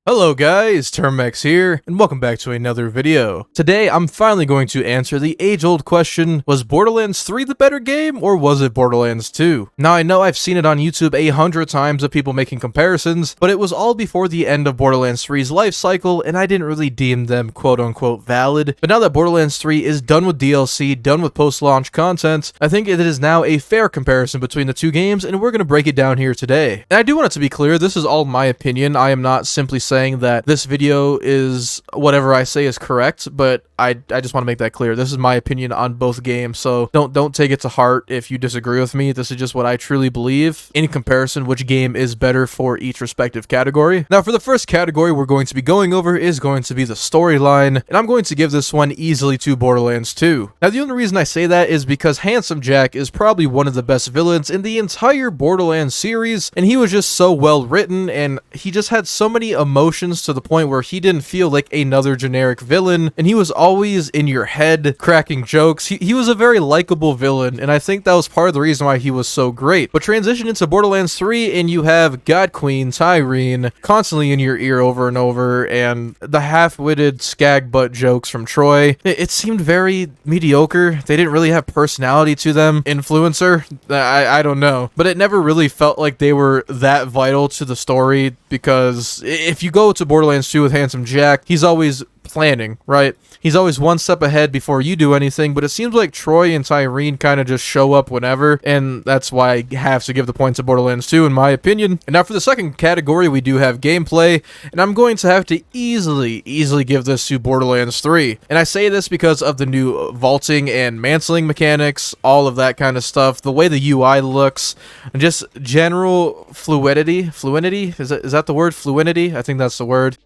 Hello guys, Termex here, and welcome back to another video. Today, I'm finally going to answer the age-old question, was Borderlands 3 the better game, or was it Borderlands 2? Now, I know I've seen it on YouTube 100 times of people making comparisons, but it was all before the end of Borderlands 3's life cycle, and I didn't really deem them quote-unquote valid. But now that Borderlands 3 is done with DLC, done with post-launch content, I think it is now a fair comparison between the two games, and we're going to break it down here today. And I do want it to be clear, this is all my opinion. I am not simply saying that this video is whatever I say is correct, but I just want to make that clear. This is my opinion on both games, so don't take it to heart if you disagree with me. This is just what I truly believe. In comparison, which game is better for each respective category. Now, for the first category we're going to be going over is going to be the storyline, and I'm going to give this one easily to Borderlands 2. Now, the only reason I say that is because Handsome Jack is probably one of the best villains in the entire Borderlands series, and he was just so well written, and he just had so many emotions to the point where he didn't feel like another generic villain, and he was always in your head cracking jokes. He was a very likable villain, and I think that was part of the reason why he was so great. But transition into Borderlands 3 and you have God Queen Tyreen constantly in your ear over and over, and the half-witted skag butt jokes from Troy. It seemed very mediocre. They didn't really have personality to them. Influencer? I don't know. But it never really felt like they were that vital to the story, because if you go to Borderlands 2 with Handsome Jack, he's always planning, right? He's always one step ahead before you do anything, but it seems like Troy and Tyreen kind of just show up whenever, and that's why I have to give the points to Borderlands 2 in my opinion. And now for the second category, we do have gameplay, and I'm going to have to easily give this to Borderlands 3. And I say this because of the new vaulting and mantling mechanics, all of that kind of stuff, the way the UI looks, and just general fluidity. Is that the word? Fluidity? I think that's the word.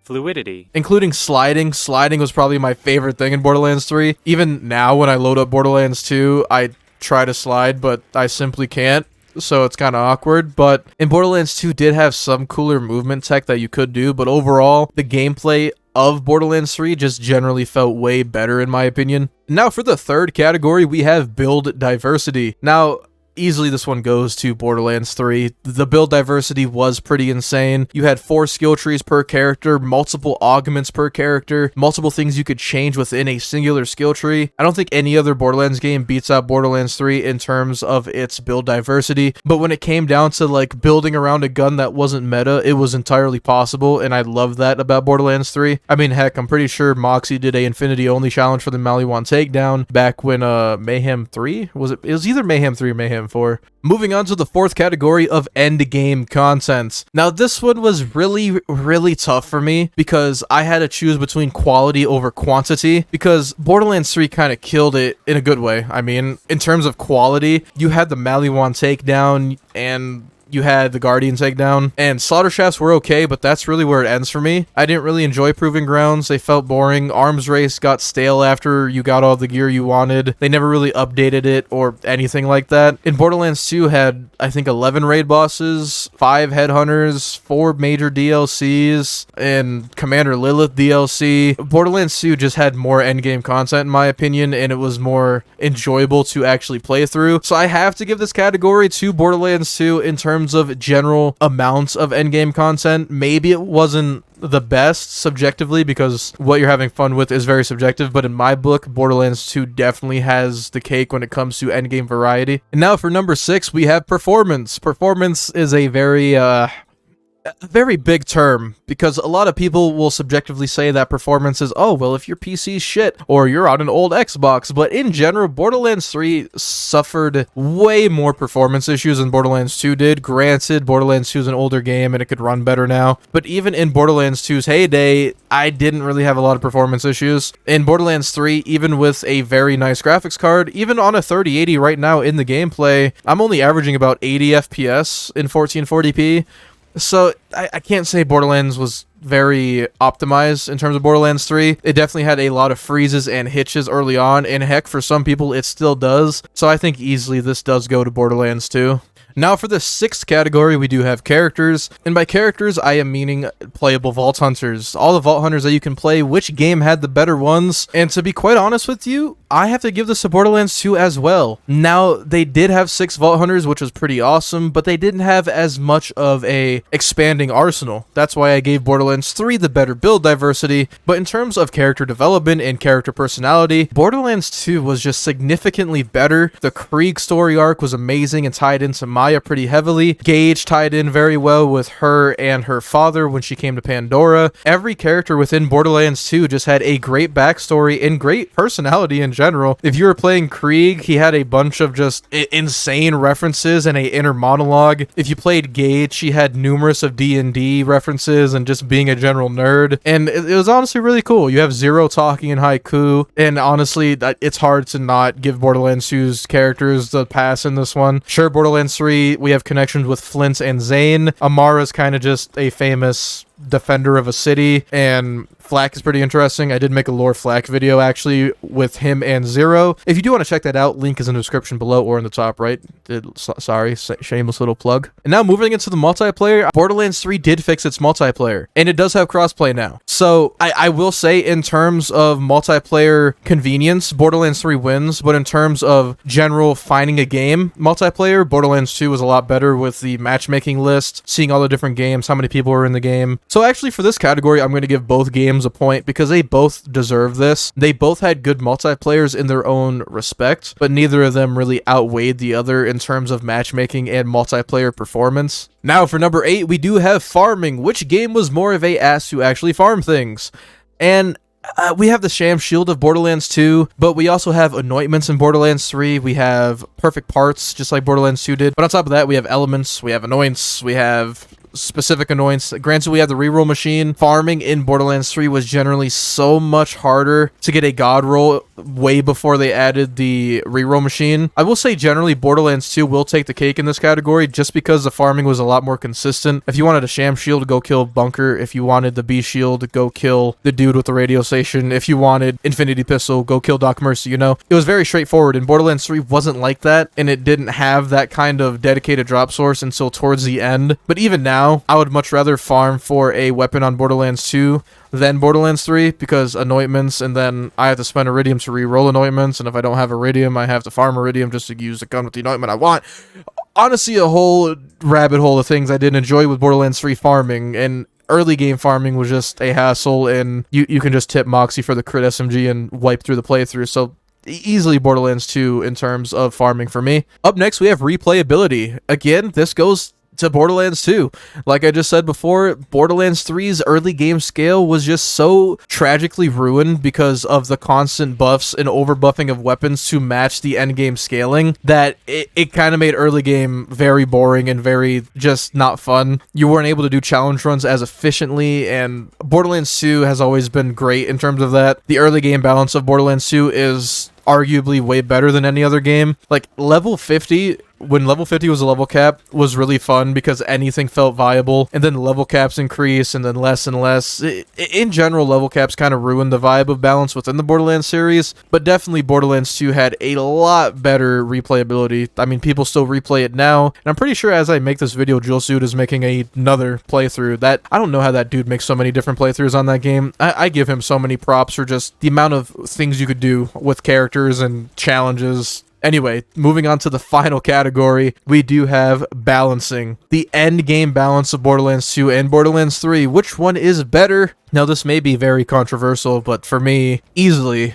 Fluidity. Including sliding. Sliding was probably my favorite thing in Borderlands 3. Even now when I load up Borderlands 2, I try to slide, but I simply can't. So it's kind of awkward. But in Borderlands 2 did have some cooler movement tech that you could do, but overall, the gameplay of Borderlands 3 just generally felt way better in my opinion. Now for the third category, we have build diversity. Now, easily this one goes to Borderlands 3. The build diversity was pretty insane. You had 4 skill trees per character, multiple augments per character, multiple things you could change within a singular skill tree. I don't think any other Borderlands game beats out Borderlands 3 in terms of its build diversity, but when it came down to like building around a gun that wasn't meta, it was entirely possible, and I love that about Borderlands 3. I mean, heck, I'm pretty sure Moxie did a Infinity only challenge for the Maliwan takedown back when Mayhem 3? It was either Mayhem 3 or Mayhem 4. Moving on to the fourth category of Endgame Content. Now this one was really tough for me because I had to choose between quality over quantity, because Borderlands 3 kind of killed it in a good way. I mean, in terms of quality, you had the Maliwan takedown and you had the Guardian takedown, and Slaughter Shafts were okay, but that's really where it ends for me. I didn't really enjoy Proving Grounds. They felt boring. Arms Race got stale after you got all the gear you wanted. They never really updated it or anything like that. In Borderlands 2 had, I think, 11 raid bosses, 5 headhunters, 4 major DLCs, and Commander Lilith DLC. Borderlands 2 just had more endgame content in my opinion, and it was more enjoyable to actually play through. So I have to give this category to Borderlands 2 in terms of general amounts of endgame content. Maybe it wasn't the best subjectively, because what you're having fun with is very subjective, but in my book, Borderlands 2 definitely has the cake when it comes to endgame variety. And now for number 6, we have performance. Performance is a very big term, because a lot of people will subjectively say that performance is, oh, well, if your PC's shit, or you're on an old Xbox, but in general, Borderlands 3 suffered way more performance issues than Borderlands 2 did. Granted, Borderlands 2 is an older game, and it could run better now, but even in Borderlands 2's heyday, I didn't really have a lot of performance issues. In Borderlands 3, even with a very nice graphics card, even on a 3080 right now in the gameplay, I'm only averaging about 80 FPS in 1440p. So I can't say Borderlands was very optimized in terms of Borderlands 3. It definitely had a lot of freezes and hitches early on, and heck, for some people it still does. So I think easily this does go to Borderlands 2. Now for the sixth category, we do have characters, and by characters, I am meaning playable Vault Hunters. All the Vault Hunters that you can play, which game had the better ones, and to be quite honest with you, I have to give this to Borderlands 2 as well. Now, they did have 6 Vault Hunters, which was pretty awesome, but they didn't have as much of a expanding arsenal. That's why I gave Borderlands 3 the better build diversity, but in terms of character development and character personality, Borderlands 2 was just significantly better. The Krieg story arc was amazing and tied into Maya pretty heavily. Gage tied in very well with her and her father when she came to Pandora. Every character within Borderlands 2 just had a great backstory and great personality in general. If you were playing Krieg, he had a bunch of just insane references and a inner monologue. If you played Gage, he had numerous of D&D references and just being a general nerd. And it was honestly really cool. You have Zero talking in haiku, and honestly, it's hard to not give Borderlands 2's characters the pass in this one. Sure, Borderlands 3, we have connections with Flint and Zane. Amara's kind of just a famous defender of a city, and Flak is pretty interesting. I did make a lore Flak video actually with him and Zero. If you do want to check that out, link is in the description below or in the top right. Sorry, shameless little plug. And now moving into the multiplayer, Borderlands 3 did fix its multiplayer, and it does have crossplay now. So I will say in terms of multiplayer convenience, Borderlands 3 wins, but in terms of general finding a game multiplayer, Borderlands 2 was a lot better with the matchmaking list, seeing all the different games, how many people were in the game. So actually for this category, I'm going to give both games a point because they both deserve this. They both had good multiplayers in their own respect, but neither of them really outweighed the other in terms of matchmaking and multiplayer performance. Now for number 8, we do have farming. Which game was more of a ass to actually farm things? And we have the Sham Shield of Borderlands 2, but we also have anointments in Borderlands 3. We have perfect parts, just like Borderlands 2 did. But on top of that, we have elements, we have anoints, we have specific annoyance. Granted, we have the reroll machine. Farming in Borderlands 3 was generally so much harder to get a god roll way before they added the reroll machine. I will say generally Borderlands 2 will take the cake in this category just because the farming was a lot more consistent. If you wanted a Sham Shield, go kill Bunker. If you wanted the B Shield, go kill the dude with the radio station. If you wanted Infinity Pistol, go kill Doc Mercy, you know? It was very straightforward, and Borderlands 3 wasn't like that, and it didn't have that kind of dedicated drop source until towards the end. But even now, I would much rather farm for a weapon on Borderlands 2 than Borderlands 3 because anointments, and then I have to spend Iridium to re-roll anointments, and if I don't have Iridium, I have to farm Iridium just to use the gun with the anointment I want. Honestly, a whole rabbit hole of things I didn't enjoy with Borderlands 3 farming, and early game farming was just a hassle, and you can just tip Moxie for the crit SMG and wipe through the playthrough, so easily Borderlands 2 in terms of farming for me. Up next, we have replayability. Again, this goes to Borderlands 2. Like I just said before, Borderlands 3's early game scale was just so tragically ruined because of the constant buffs and overbuffing of weapons to match the end game scaling that it kind of made early game very boring and very just not fun. You weren't able to do challenge runs as efficiently, and Borderlands 2 has always been great in terms of that. The early game balance of Borderlands 2 is arguably way better than any other game. Like level 50, when level 50 was a level cap, was really fun because anything felt viable, and then level caps increase and then less and less. In general, level caps kind of ruined the vibe of balance within the Borderlands series, but definitely Borderlands 2 had a lot better replayability. I mean, people still replay it now, and I'm pretty sure as I make this video, Julesuit is making another playthrough. That I don't know how that dude makes so many different playthroughs on that game. I give him so many props for just the amount of things you could do with characters and challenges. Anyway, moving on to the final category, we do have balancing. The end game balance of Borderlands 2 and Borderlands 3. Which one is better? Now, this may be very controversial, but for me, easily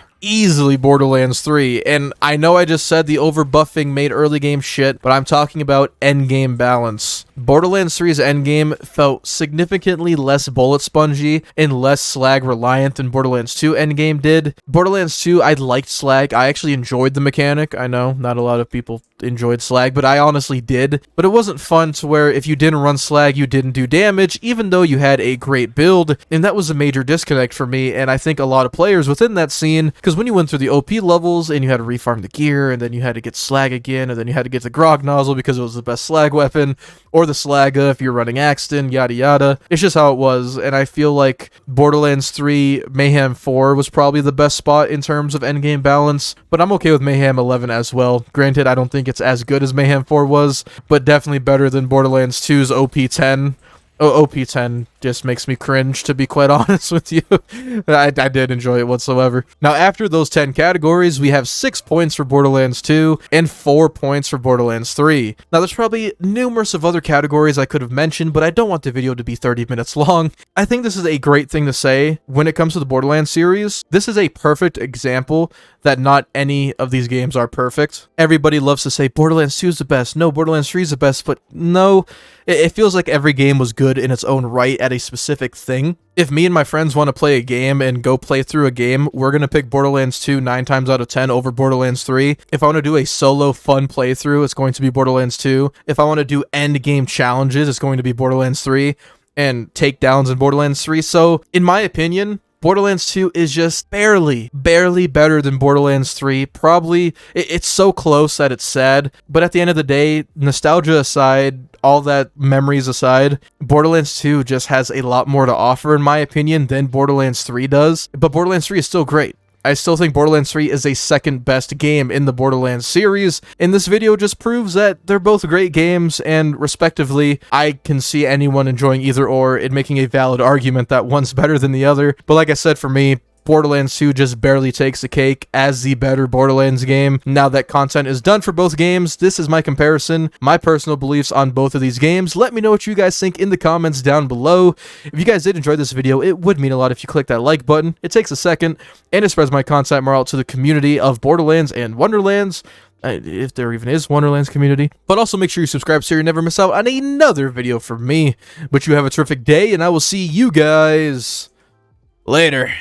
Borderlands 3. And I know I just said the overbuffing made early game shit, but I'm talking about endgame balance. Borderlands 3's endgame felt significantly less bullet spongy and less slag reliant than Borderlands 2 endgame did. Borderlands 2, I liked slag. I actually enjoyed the mechanic. I know not a lot of people enjoyed slag, but I honestly did. But it wasn't fun to where if you didn't run slag, you didn't do damage, even though you had a great build, and that was a major disconnect for me, and I think a lot of players within that scene, because when you went through the OP levels, and you had to refarm the gear, and then you had to get slag again, and then you had to get the grog nozzle because it was the best slag weapon, or the the Slaga if you're running Axton, yada yada. It's just how it was, and I feel like Borderlands 3 Mayhem 4 was probably the best spot in terms of endgame balance, but I'm okay with Mayhem 11 as well. Granted, I don't think it's as good as Mayhem 4 was, but definitely better than Borderlands 2's OP10. OP10 just makes me cringe, to be quite honest with you. I did enjoy it whatsoever. Now, after those 10 categories, we have 6 points for Borderlands 2 and 4 points for Borderlands 3. Now, there's probably numerous of other categories I could have mentioned, but I don't want the video to be 30 minutes long. I think this is a great thing to say when it comes to the Borderlands series. This is a perfect example that not any of these games are perfect. Everybody loves to say Borderlands 2 is the best, no, Borderlands 3 is the best, but no, it feels like every game was good in its own right at a specific thing. If me and my friends want to play a game and go play through a game, we're going to pick Borderlands 2 9 times out of 10 over Borderlands 3. If I want to do a solo fun playthrough, it's going to be Borderlands 2. If I want to do end game challenges, it's going to be Borderlands 3, and takedowns in Borderlands 3. So, in my opinion, Borderlands 2 is just barely better than Borderlands 3. Probably, it's so close that it's sad. But at the end of the day, nostalgia aside, all that memories aside, Borderlands 2 just has a lot more to offer, in my opinion, than Borderlands 3 does. But Borderlands 3 is still great. I still think Borderlands 3 is a second best game in the Borderlands series, and this video just proves that they're both great games, and respectively, I can see anyone enjoying either or and making a valid argument that one's better than the other. But like I said, for me, Borderlands 2 just barely takes the cake as the better Borderlands game. Now that content is done for both games, this is my comparison, my personal beliefs on both of these games. Let me know what you guys think in the comments down below. If you guys did enjoy this video, it would mean a lot if you click that like button. It takes a second, and it spreads my content more out to the community of Borderlands and Wonderlands, if there even is Wonderlands community. But also make sure you subscribe so you never miss out on another video from me. But you have a terrific day, and I will see you guys later.